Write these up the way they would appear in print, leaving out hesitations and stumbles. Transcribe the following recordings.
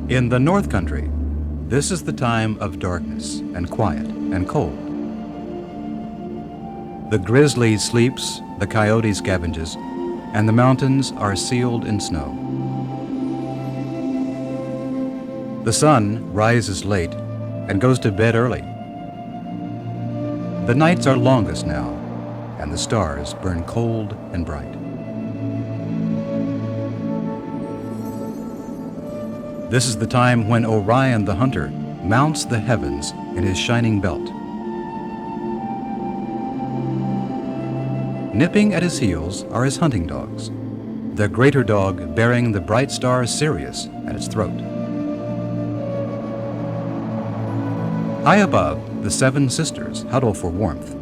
In the North Country, this is the time of darkness and quiet and cold. The grizzly sleeps, the coyote scavenges, and the mountains are sealed in snow. The sun rises late and goes to bed early. The nights are longest now, and the stars burn cold and bright. This is the time when Orion the hunter mounts the heavens in his shining belt. Nipping at his heels are his hunting dogs, the greater dog bearing the bright star Sirius at its throat. High above, the seven sisters huddle for warmth,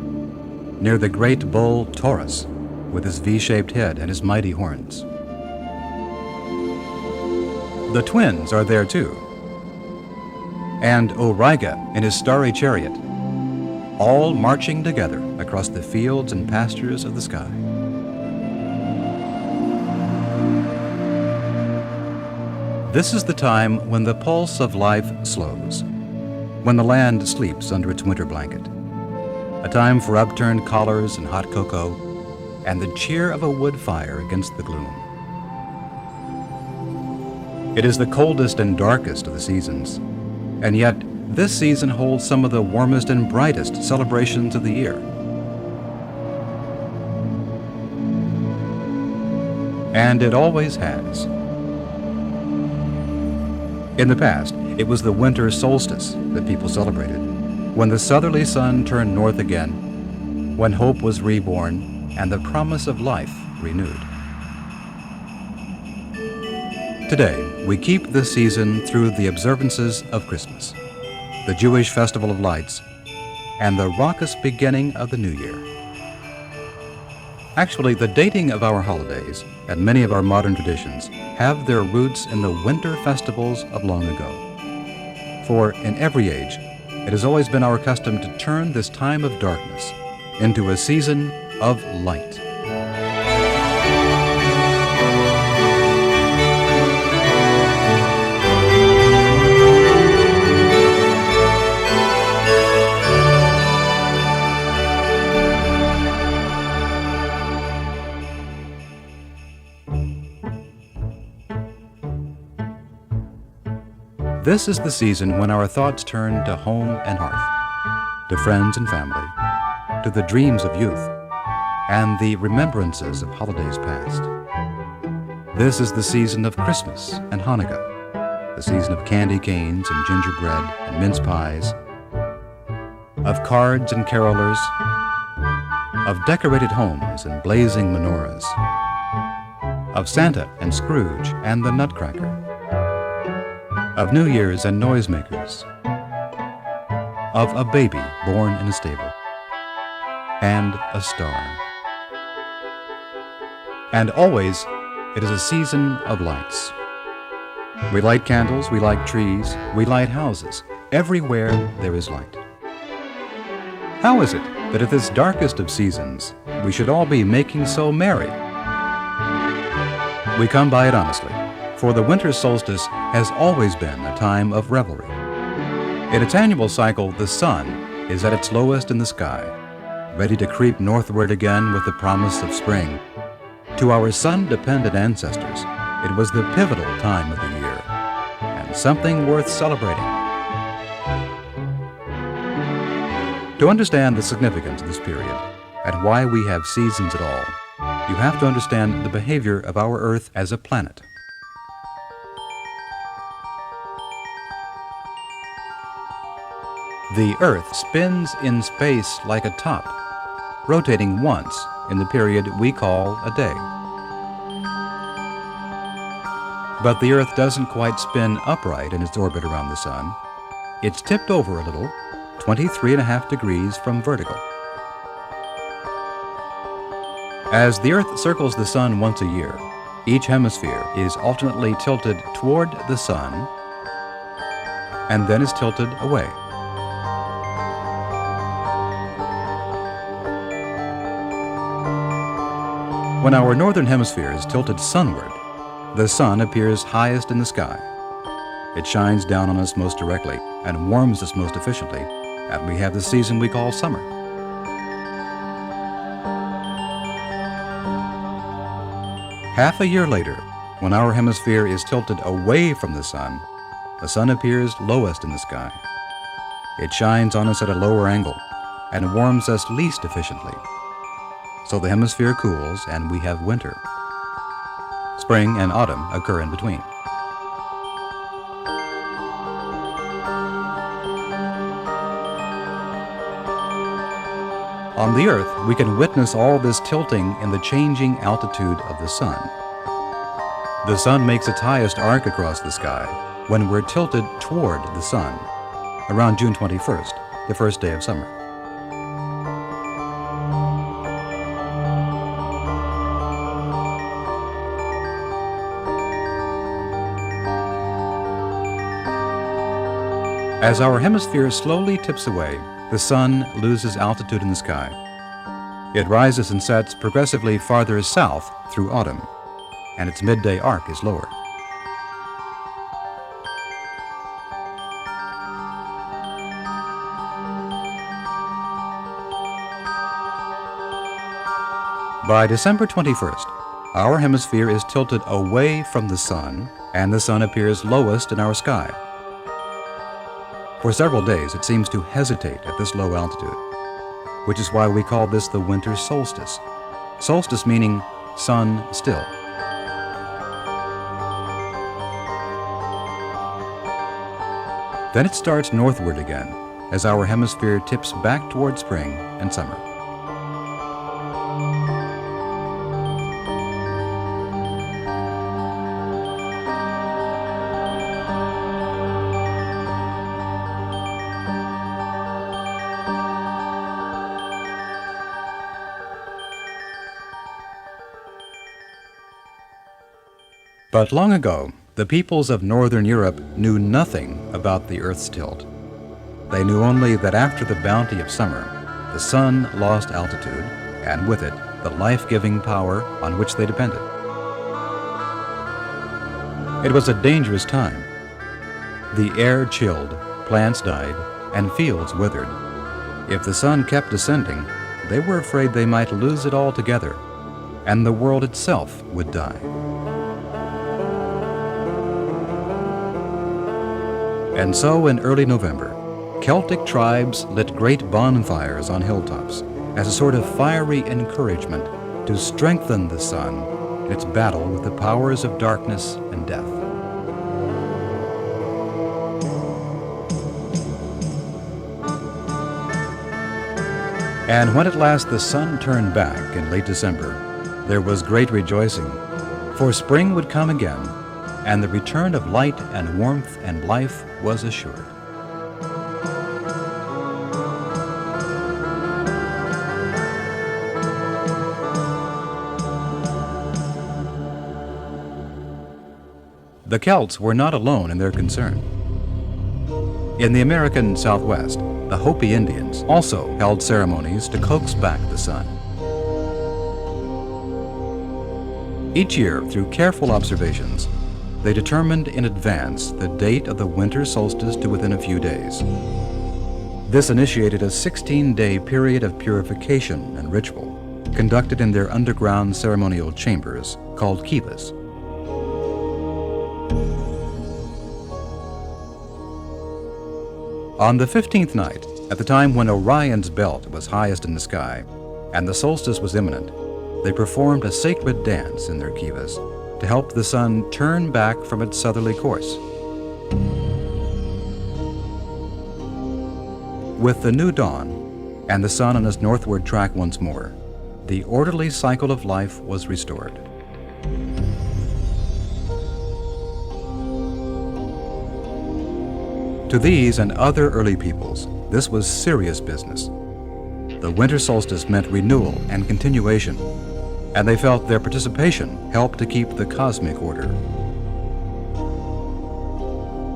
near the great bull Taurus with his V-shaped head and his mighty horns. The twins are there too, and Auriga in his starry chariot, all marching together across the fields and pastures of the sky. This is the time when the pulse of life slows, when the land sleeps under its winter blanket, a time for upturned collars and hot cocoa, and the cheer of a wood fire against the gloom. It is the coldest and darkest of the seasons, and yet this season holds some of the warmest and brightest celebrations of the year. And it always has. In the past, it was the winter solstice that people celebrated, when the southerly sun turned north again, when hope was reborn and the promise of life renewed. Today, we keep this season through the observances of Christmas, the Jewish Festival of Lights, and the raucous beginning of the New Year. Actually, the dating of our holidays and many of our modern traditions have their roots in the winter festivals of long ago. For in every age, it has always been our custom to turn this time of darkness into a season of light. This is the season when our thoughts turn to home and hearth, to friends and family, to the dreams of youth, and the remembrances of holidays past. This is the season of Christmas and Hanukkah, the season of candy canes and gingerbread and mince pies, of cards and carolers, of decorated homes and blazing menorahs, of Santa and Scrooge and the Nutcracker, of New Year's and noisemakers, of a baby born in a stable, and a star. And always, it is a season of lights. We light candles, we light trees, we light houses. Everywhere there is light. How is it that at this darkest of seasons, we should all be making so merry? We come by it honestly, for the winter solstice has always been a time of revelry. In its annual cycle, the sun is at its lowest in the sky, ready to creep northward again with the promise of spring. To our sun-dependent ancestors, it was the pivotal time of the year, and something worth celebrating. To understand the significance of this period, and why we have seasons at all, you have to understand the behavior of our Earth as a planet. The Earth spins in space like a top, rotating once in the period we call a day. But the Earth doesn't quite spin upright in its orbit around the Sun. It's tipped over a little, 23.5 degrees from vertical. As the Earth circles the Sun once a year, each hemisphere is alternately tilted toward the Sun and then is tilted away. When our northern hemisphere is tilted sunward, the sun appears highest in the sky. It shines down on us most directly and warms us most efficiently, and we have the season we call summer. Half a year later, when our hemisphere is tilted away from the sun appears lowest in the sky. It shines on us at a lower angle and warms us least efficiently. So the hemisphere cools and we have winter. Spring and autumn occur in between. On the Earth, we can witness all this tilting in the changing altitude of the sun. The sun makes its highest arc across the sky when we're tilted toward the sun, around June 21st, the first day of summer. As our hemisphere slowly tips away, the sun loses altitude in the sky. It rises and sets progressively farther south through autumn, and its midday arc is lower. By December 21st, our hemisphere is tilted away from the sun, and the sun appears lowest in our sky. For several days, it seems to hesitate at this low altitude, which is why we call this the winter solstice. Solstice meaning sun still. Then it starts northward again as our hemisphere tips back toward spring and summer. But long ago, the peoples of Northern Europe knew nothing about the Earth's tilt. They knew only that after the bounty of summer, the sun lost altitude, and with it, the life-giving power on which they depended. It was a dangerous time. The air chilled, plants died, and fields withered. If the sun kept descending, they were afraid they might lose it altogether, and the world itself would die. And so in early November, Celtic tribes lit great bonfires on hilltops as a sort of fiery encouragement to strengthen the sun in its battle with the powers of darkness and death. And when at last the sun turned back in late December, there was great rejoicing, for spring would come again, and the return of light and warmth and life was assured. The Celts were not alone in their concern. In the American Southwest, the Hopi Indians also held ceremonies to coax back the sun. Each year, through careful observations, they determined in advance the date of the winter solstice to within a few days. This initiated a 16-day period of purification and ritual, conducted in their underground ceremonial chambers called kivas. On the 15th night, at the time when Orion's belt was highest in the sky and the solstice was imminent, they performed a sacred dance in their kivas to help the sun turn back from its southerly course. With the new dawn and the sun on its northward track once more, the orderly cycle of life was restored. To these and other early peoples, this was serious business. The winter solstice meant renewal and continuation, and they felt their participation helped to keep the cosmic order.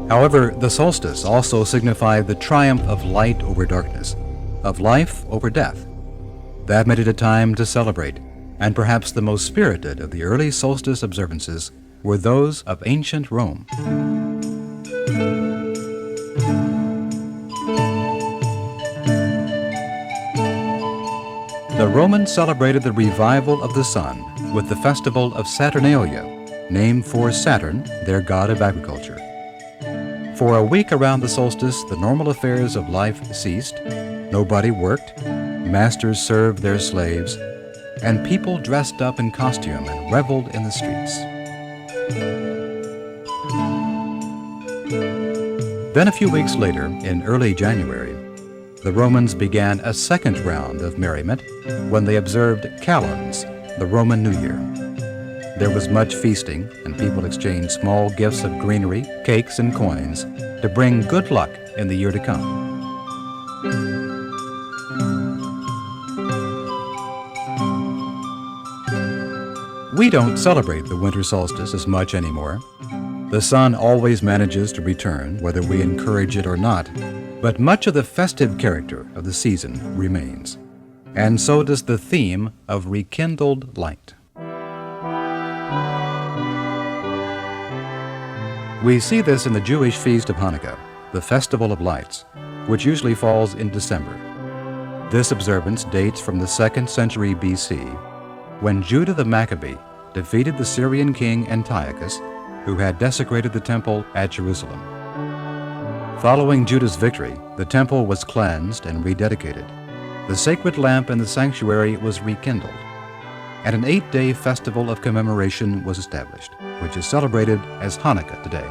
However, the solstice also signified the triumph of light over darkness, of life over death. That made it a time to celebrate, and perhaps the most spirited of the early solstice observances were those of ancient Rome. The Romans celebrated the revival of the sun with the festival of Saturnalia, named for Saturn, their god of agriculture. For a week around the solstice, the normal affairs of life ceased. Nobody worked, masters served their slaves, and people dressed up in costume and reveled in the streets. Then a few weeks later, in early January, the Romans began a second round of merriment when they observed Calends, the Roman New Year. There was much feasting, and people exchanged small gifts of greenery, cakes, and coins to bring good luck in the year to come. We don't celebrate the winter solstice as much anymore. The sun always manages to return, whether we encourage it or not, but much of the festive character of the season remains. And so does the theme of rekindled light. We see this in the Jewish feast of Hanukkah, the Festival of Lights, which usually falls in December. This observance dates from the 2nd century BC, when Judah the Maccabee defeated the Syrian king Antiochus, who had desecrated the temple at Jerusalem. Following Judah's victory, the temple was cleansed and rededicated. The sacred lamp in the sanctuary was rekindled, and an 8-day festival of commemoration was established, which is celebrated as Hanukkah today.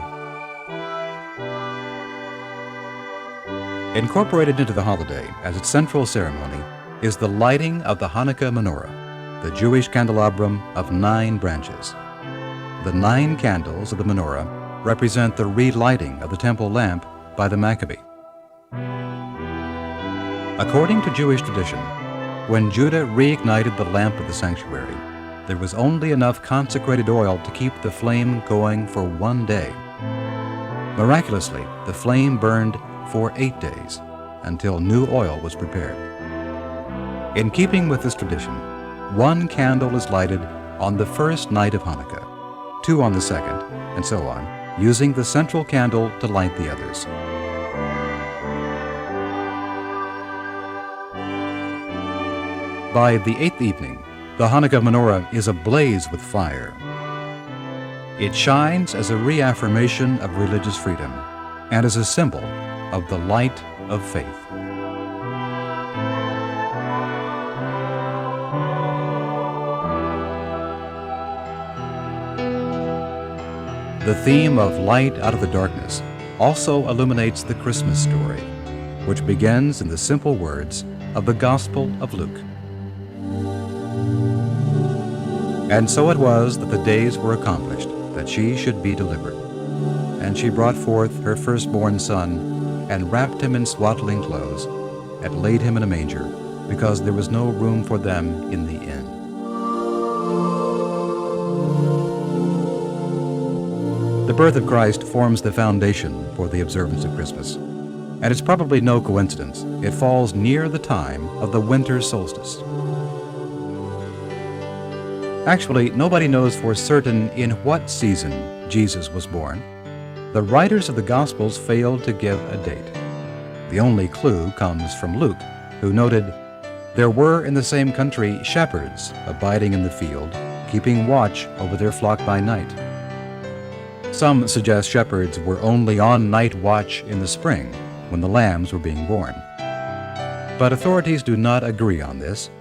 Incorporated into the holiday as its central ceremony is the lighting of the Hanukkah menorah, the Jewish candelabrum of 9 branches. The 9 candles of the menorah represent the relighting of the temple lamp by the Maccabee. According to Jewish tradition, when Judah reignited the lamp of the sanctuary, there was only enough consecrated oil to keep the flame going for 1 day. Miraculously, the flame burned for 8 days until new oil was prepared. In keeping with this tradition, 1 candle is lighted on the first night of Hanukkah, 2 on the second, and so on, using the central candle to light the others. By the 8th evening, the Hanukkah menorah is ablaze with fire. It shines as a reaffirmation of religious freedom and as a symbol of the light of faith. The theme of light out of the darkness also illuminates the Christmas story, which begins in the simple words of the Gospel of Luke. And so it was that the days were accomplished that she should be delivered. And she brought forth her firstborn son, and wrapped him in swaddling clothes, and laid him in a manger, because there was no room for them in the inn. The birth of Christ forms the foundation for the observance of Christmas, and it's probably no coincidence it falls near the time of the winter solstice. Actually, nobody knows for certain in what season Jesus was born. The writers of the Gospels failed to give a date. The only clue comes from Luke, who noted, "There were in the same country shepherds abiding in the field, keeping watch over their flock by night." Some suggest shepherds were only on night watch in the spring, when the lambs were being born. But authorities do not agree on this.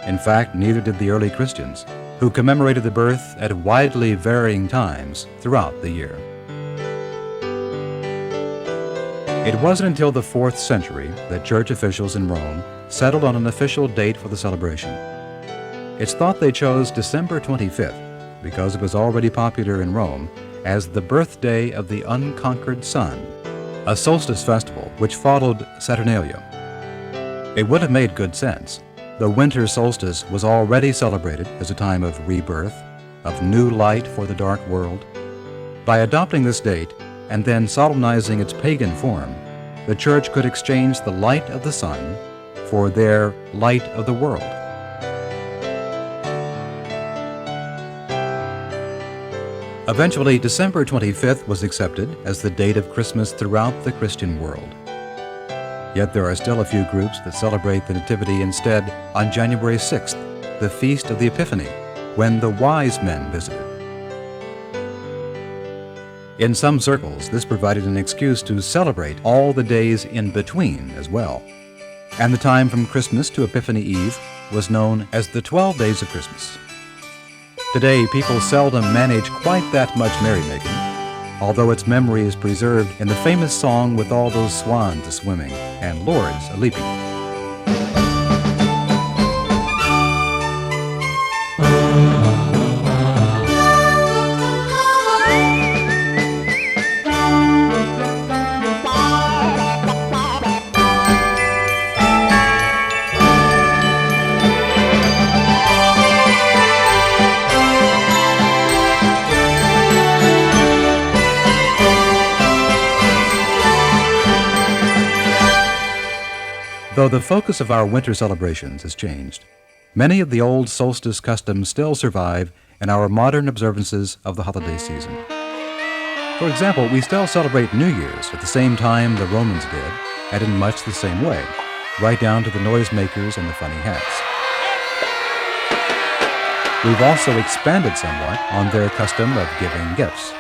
In fact, neither did the early Christians, who commemorated the birth at widely varying times throughout the year. It wasn't until the 4th century that church officials in Rome settled on an official date for the celebration. It's thought they chose December 25th because it was already popular in Rome as the birthday of the unconquered sun, a solstice festival which followed Saturnalia. It would have made good sense. The winter solstice was already celebrated as a time of rebirth, of new light for the dark world. By adopting this date and then solemnizing its pagan form, the church could exchange the light of the sun for their light of the world. Eventually, December 25th was accepted as the date of Christmas throughout the Christian world. Yet there are still a few groups that celebrate the Nativity instead on January 6th, the Feast of the Epiphany, when the wise men visited. In some circles, this provided an excuse to celebrate all the days in between as well. And the time from Christmas to Epiphany Eve was known as the 12 Days of Christmas. Today, people seldom manage quite that much merrymaking, although its memory is preserved in the famous song with all those swans a-swimming and lords a-leaping. Though the focus of our winter celebrations has changed, many of the old solstice customs still survive in our modern observances of the holiday season. For example, we still celebrate New Year's at the same time the Romans did, and in much the same way, right down to the noisemakers and the funny hats. We've also expanded somewhat on their custom of giving gifts.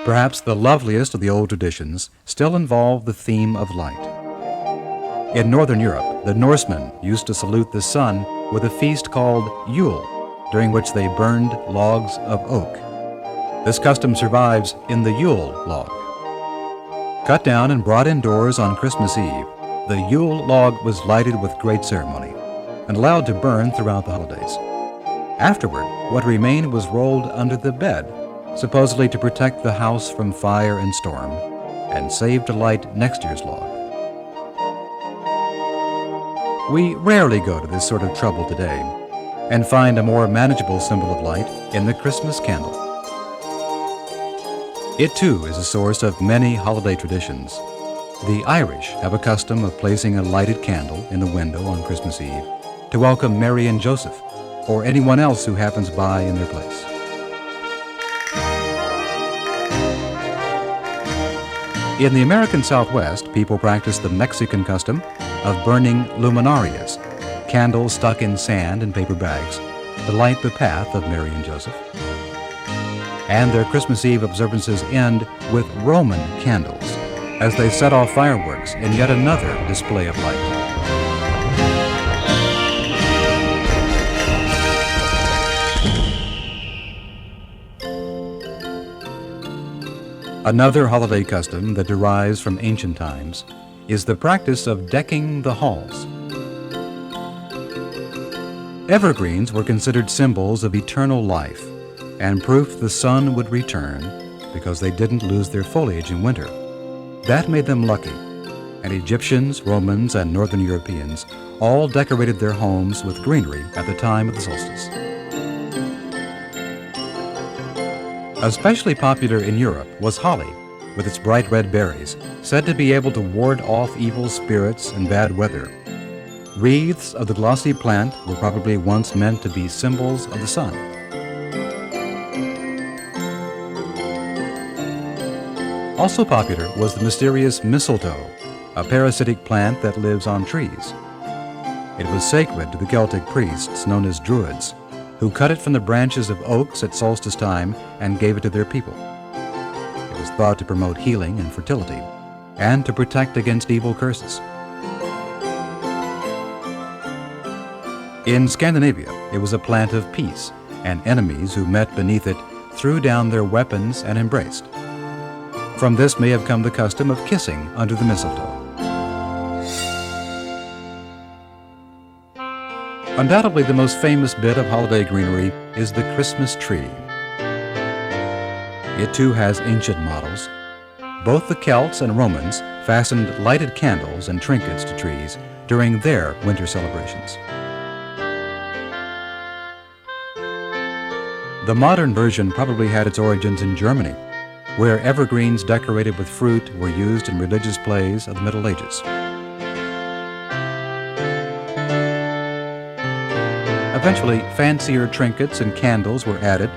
Perhaps the loveliest of the old traditions still involve the theme of light. In Northern Europe, the Norsemen used to salute the sun with a feast called Yule, during which they burned logs of oak. This custom survives in the Yule log. Cut down and brought indoors on Christmas Eve, the Yule log was lighted with great ceremony and allowed to burn throughout the holidays. Afterward, what remained was rolled under the bed, supposedly to protect the house from fire and storm, and save to light next year's log. We rarely go to this sort of trouble today, and find a more manageable symbol of light in the Christmas candle. It too is a source of many holiday traditions. The Irish have a custom of placing a lighted candle in the window on Christmas Eve to welcome Mary and Joseph, or anyone else who happens by in their place. In the American Southwest, people practice the Mexican custom of burning luminarias, candles stuck in sand and paper bags, to light the path of Mary and Joseph. And their Christmas Eve observances end with Roman candles, as they set off fireworks in yet another display of light. Another holiday custom that derives from ancient times is the practice of decking the halls. Evergreens were considered symbols of eternal life and proof the sun would return because they didn't lose their foliage in winter. That made them lucky, and Egyptians, Romans, and Northern Europeans all decorated their homes with greenery at the time of the solstice. Especially popular in Europe was holly, with its bright red berries, said to be able to ward off evil spirits and bad weather. Wreaths of the glossy plant were probably once meant to be symbols of the sun. Also popular was the mysterious mistletoe, a parasitic plant that lives on trees. It was sacred to the Celtic priests known as Druids, who cut it from the branches of oaks at solstice time and gave it to their people. It was thought to promote healing and fertility, and to protect against evil curses. In Scandinavia, it was a plant of peace, and enemies who met beneath it threw down their weapons and embraced. From this may have come the custom of kissing under the mistletoe. Undoubtedly, the most famous bit of holiday greenery is the Christmas tree. It too has ancient models. Both the Celts and Romans fastened lighted candles and trinkets to trees during their winter celebrations. The modern version probably had its origins in Germany, where evergreens decorated with fruit were used in religious plays of the Middle Ages. Eventually, fancier trinkets and candles were added,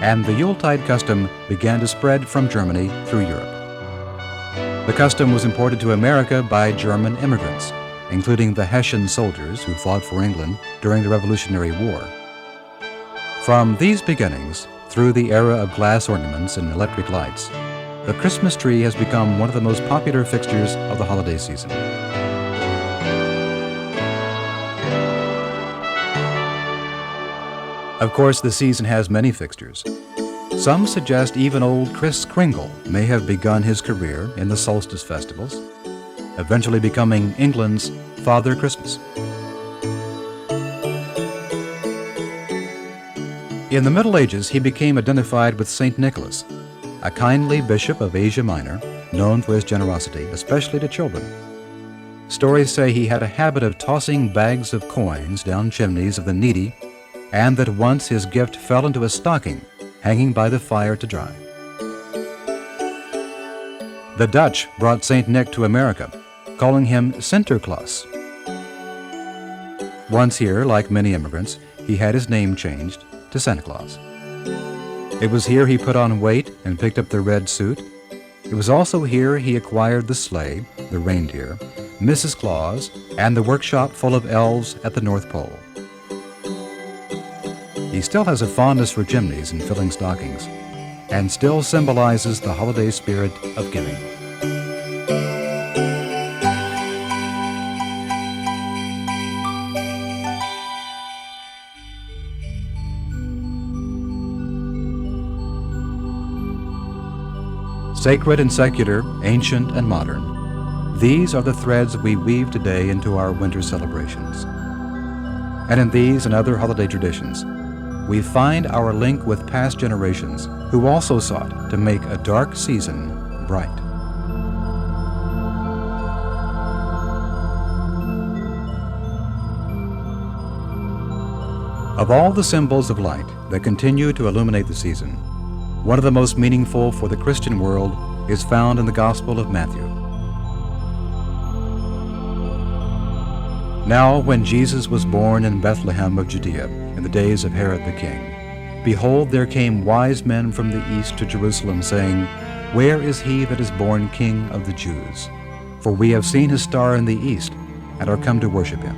and the Yuletide custom began to spread from Germany through Europe. The custom was imported to America by German immigrants, including the Hessian soldiers who fought for England during the Revolutionary War. From these beginnings, through the era of glass ornaments and electric lights, the Christmas tree has become one of the most popular fixtures of the holiday season. Of course, the season has many fixtures. Some suggest even old Kris Kringle may have begun his career in the solstice festivals, eventually becoming England's Father Christmas. In the Middle Ages, he became identified with St. Nicholas, a kindly bishop of Asia Minor, known for his generosity, especially to children. Stories say he had a habit of tossing bags of coins down chimneys of the needy, and that once his gift fell into a stocking hanging by the fire to dry. The Dutch brought St. Nick to America, calling him Sinterklaas. Once here, like many immigrants, he had his name changed to Santa Claus. It was here he put on weight and picked up the red suit. It was also here he acquired the sleigh, the reindeer, Mrs. Claus, and the workshop full of elves at the North Pole. He still has a fondness for chimneys and filling stockings, and still symbolizes the holiday spirit of giving. Sacred and secular, ancient and modern, these are the threads we weave today into our winter celebrations. And in these and other holiday traditions, we find our link with past generations who also sought to make a dark season bright. Of all the symbols of light that continue to illuminate the season, one of the most meaningful for the Christian world is found in the Gospel of Matthew. Now, when Jesus was born in Bethlehem of Judea in the days of Herod the king, behold, there came wise men from the east to Jerusalem, saying, Where is he that is born King of the Jews? For we have seen his star in the east, and are come to worship him.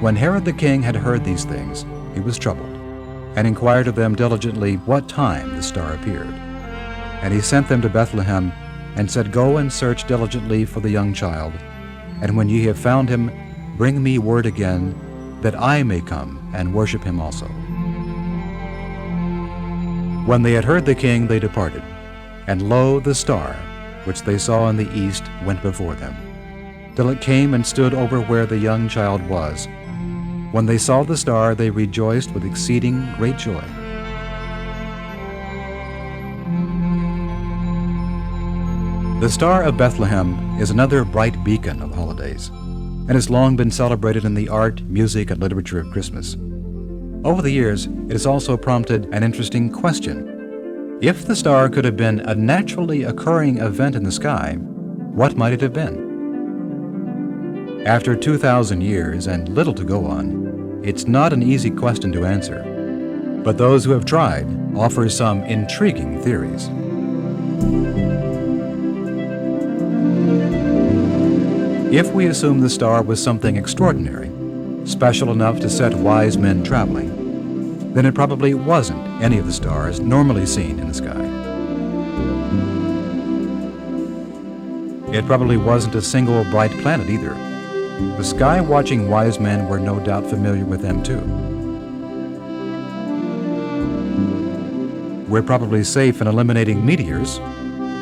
When Herod the king had heard these things, he was troubled, and inquired of them diligently what time the star appeared. And he sent them to Bethlehem, and said, Go and search diligently for the young child, and when ye have found him, bring me word again, that I may come and worship him also. When they had heard the king, they departed, and lo, the star, which they saw in the east, went before them, till it came and stood over where the young child was. When they saw the star, they rejoiced with exceeding great joy. The Star of Bethlehem is another bright beacon of holidays, and has long been celebrated in the art, music, and literature of Christmas. Over the years, it has also prompted an interesting question. If the star could have been a naturally occurring event in the sky, what might it have been? After 2,000 years and little to go on, it's not an easy question to answer, but those who have tried offer some intriguing theories. If we assume the star was something extraordinary, special enough to set wise men traveling, then it probably wasn't any of the stars normally seen in the sky. It probably wasn't a single bright planet either. The sky-watching wise men were no doubt familiar with them too. We're probably safe in eliminating meteors,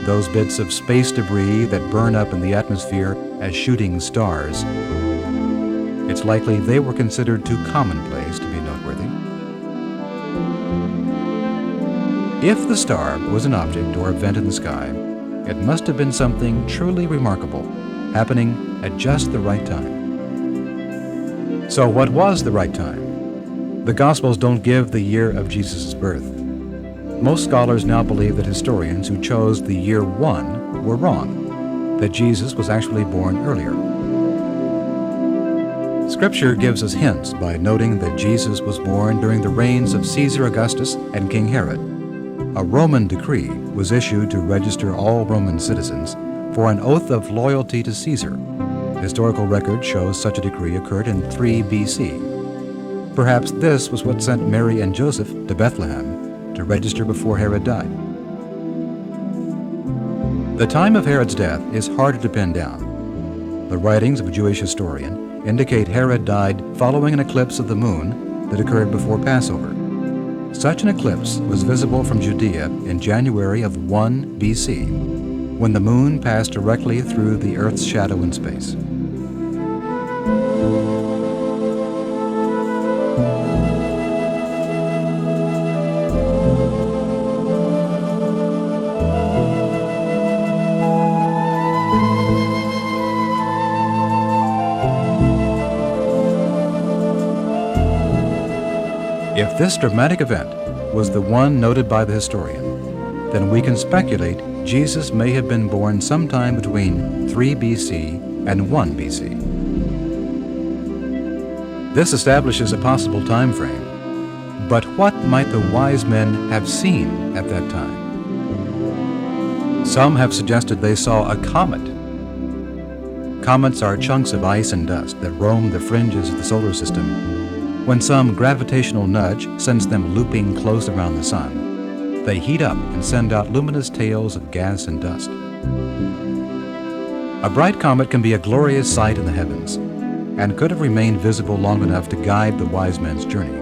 those bits of space debris that burn up in the atmosphere as shooting stars. It's likely they were considered too commonplace to be noteworthy. If the star was an object or event in the sky, it must have been something truly remarkable, happening at just the right time. So what was the right time? The Gospels don't give the year of Jesus' birth. Most scholars now believe that historians who chose the year 1 were wrong, that Jesus was actually born earlier. Scripture gives us hints by noting that Jesus was born during the reigns of Caesar Augustus and King Herod, a Roman decree was issued to register all Roman citizens for an oath of loyalty to Caesar. Historical record shows such a decree occurred in 3 B.C. Perhaps this was what sent Mary and Joseph to Bethlehem to register before Herod died. The time of Herod's death is hard to pin down. The writings of a Jewish historian indicate Herod died following an eclipse of the moon that occurred before Passover. Such an eclipse was visible from Judea in January of 1 B.C., when the moon passed directly through the Earth's shadow in space. If this dramatic event was the one noted by the historian, then we can speculate Jesus may have been born sometime between 3 B.C. and 1 B.C. This establishes a possible time frame, but what might the wise men have seen at that time? Some have suggested they saw a comet. Comets are chunks of ice and dust that roam the fringes of the solar system. When some gravitational nudge sends them looping close around the sun, they heat up and send out luminous tails of gas and dust. A bright comet can be a glorious sight in the heavens and could have remained visible long enough to guide the wise men's journey.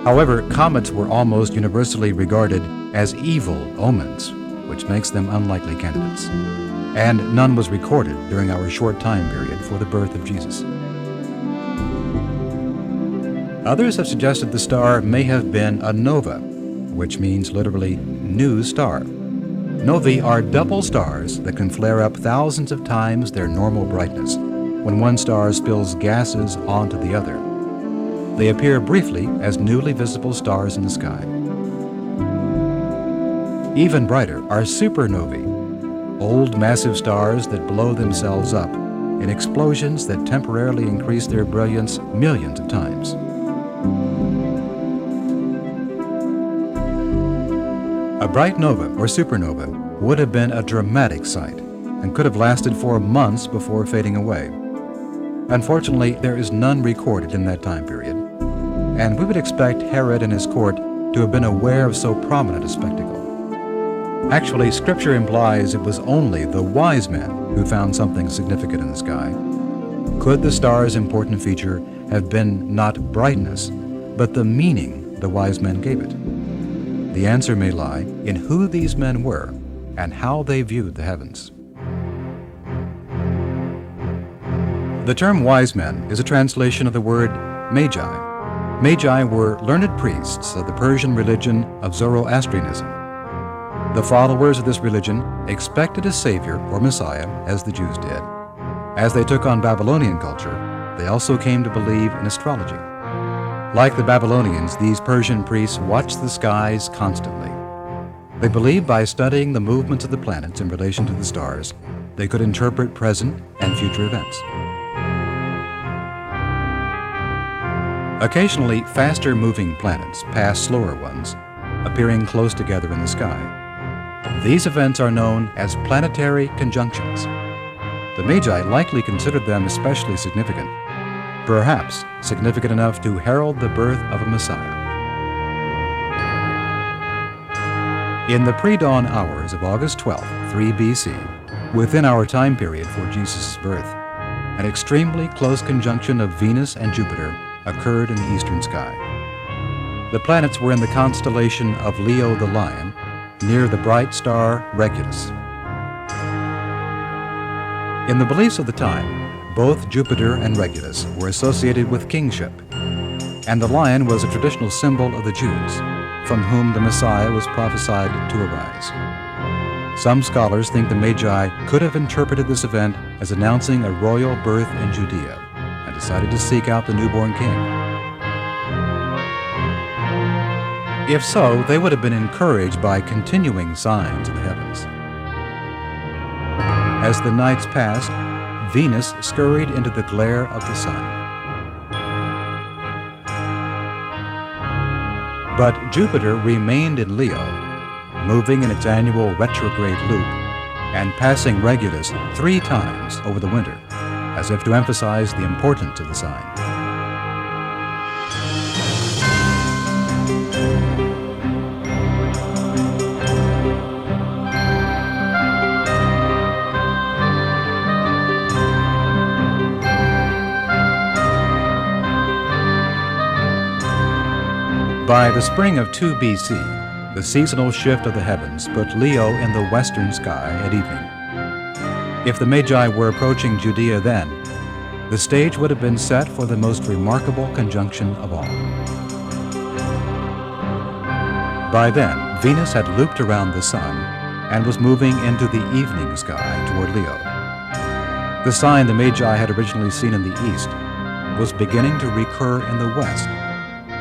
However, comets were almost universally regarded as evil omens, which makes them unlikely candidates, and none was recorded during our short time period for the birth of Jesus. Others have suggested the star may have been a nova, which means literally new star. Novae are double stars that can flare up thousands of times their normal brightness when one star spills gases onto the other. They appear briefly as newly visible stars in the sky. Even brighter are supernovae, old massive stars that blow themselves up in explosions that temporarily increase their brilliance millions of times. A bright nova or supernova would have been a dramatic sight and could have lasted for months before fading away. Unfortunately, there is none recorded in that time period, and we would expect Herod and his court to have been aware of so prominent a spectacle. Actually, Scripture implies it was only the wise men who found something significant in the sky. Could the star's important feature have been not brightness, but the meaning the wise men gave it? The answer may lie in who these men were and how they viewed the heavens. The term wise men is a translation of the word magi. Magi were learned priests of the Persian religion of Zoroastrianism. The followers of this religion expected a savior or Messiah, as the Jews did. As they took on Babylonian culture, they also came to believe in astrology. Like the Babylonians, these Persian priests watched the skies constantly. They believed by studying the movements of the planets in relation to the stars, they could interpret present and future events. Occasionally, faster-moving planets pass slower ones, appearing close together in the sky. These events are known as planetary conjunctions. The Magi likely considered them especially significant, perhaps significant enough to herald the birth of a Messiah. In the pre-dawn hours of August 12, 3 B.C., within our time period for Jesus' birth, an extremely close conjunction of Venus and Jupiter occurred in the eastern sky. The planets were in the constellation of Leo the Lion, near the bright star Regulus. In the beliefs of the time, both Jupiter and Regulus were associated with kingship, and the lion was a traditional symbol of the Jews, from whom the Messiah was prophesied to arise. Some scholars think the Magi could have interpreted this event as announcing a royal birth in Judea, and decided to seek out the newborn king. If so, they would have been encouraged by continuing signs in the heavens. As the nights passed, Venus scurried into the glare of the sun. But Jupiter remained in Leo, moving in its annual retrograde loop and passing Regulus 3 times over the winter, as if to emphasize the importance of the sign. By the spring of 2 BC, the seasonal shift of the heavens put Leo in the western sky at evening. If the Magi were approaching Judea then, the stage would have been set for the most remarkable conjunction of all. By then, Venus had looped around the sun and was moving into the evening sky toward Leo. The sign the Magi had originally seen in the east was beginning to recur in the west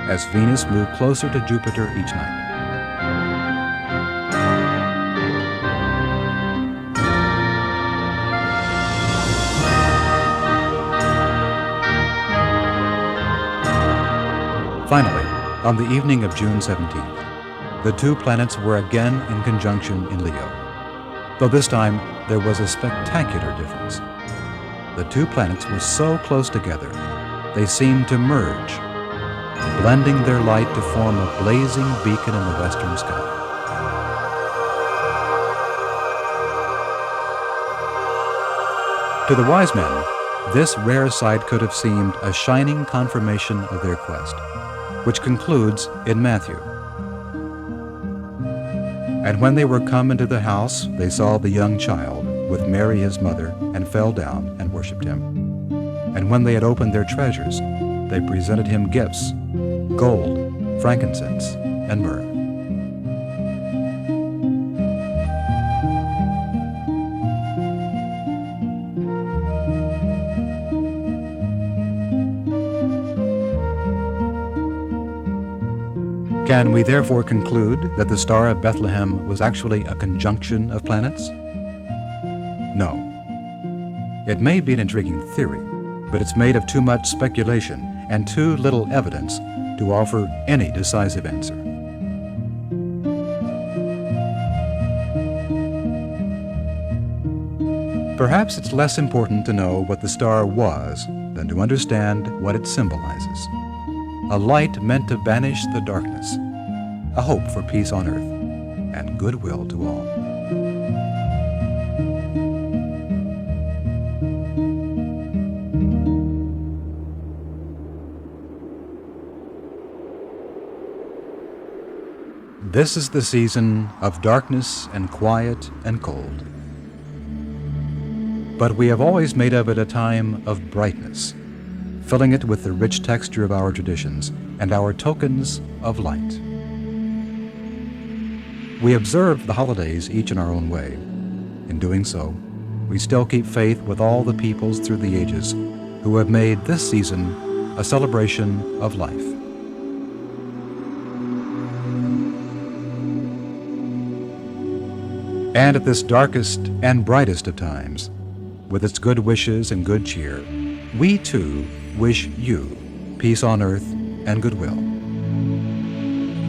as Venus moved closer to Jupiter each night. Finally, on the evening of June 17th, the 2 planets were again in conjunction in Leo, though this time there was a spectacular difference. The 2 planets were so close together, they seemed to merge, blending their light to form a blazing beacon in the western sky. To the wise men, this rare sight could have seemed a shining confirmation of their quest, which concludes in Matthew. And when they were come into the house, they saw the young child with Mary his mother, and fell down and worshipped him. And when they had opened their treasures, they presented him gifts, gold, frankincense, and myrrh. Can we therefore conclude that the Star of Bethlehem was actually a conjunction of planets? No. It may be an intriguing theory, but it's made of too much speculation and too little evidence to offer any decisive answer. Perhaps it's less important to know what the star was than to understand what it symbolizes. A light meant to banish the darkness, a hope for peace on earth, and goodwill to all. This is the season of darkness and quiet and cold. But we have always made of it a time of brightness, filling it with the rich texture of our traditions and our tokens of light. We observe the holidays each in our own way. In doing so, we still keep faith with all the peoples through the ages who have made this season a celebration of life. And at this darkest and brightest of times, with its good wishes and good cheer, we too wish you peace on earth and goodwill.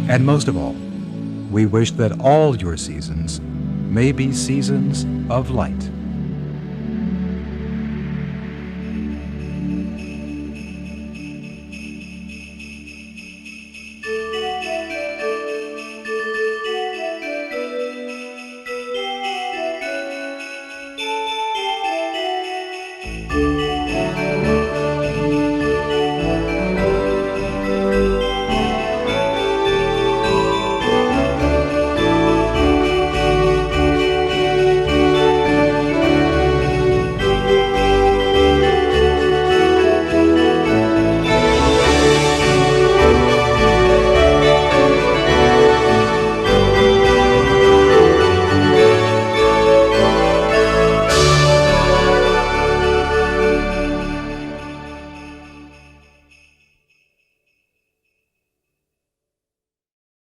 And most of all, we wish that all your seasons may be seasons of light.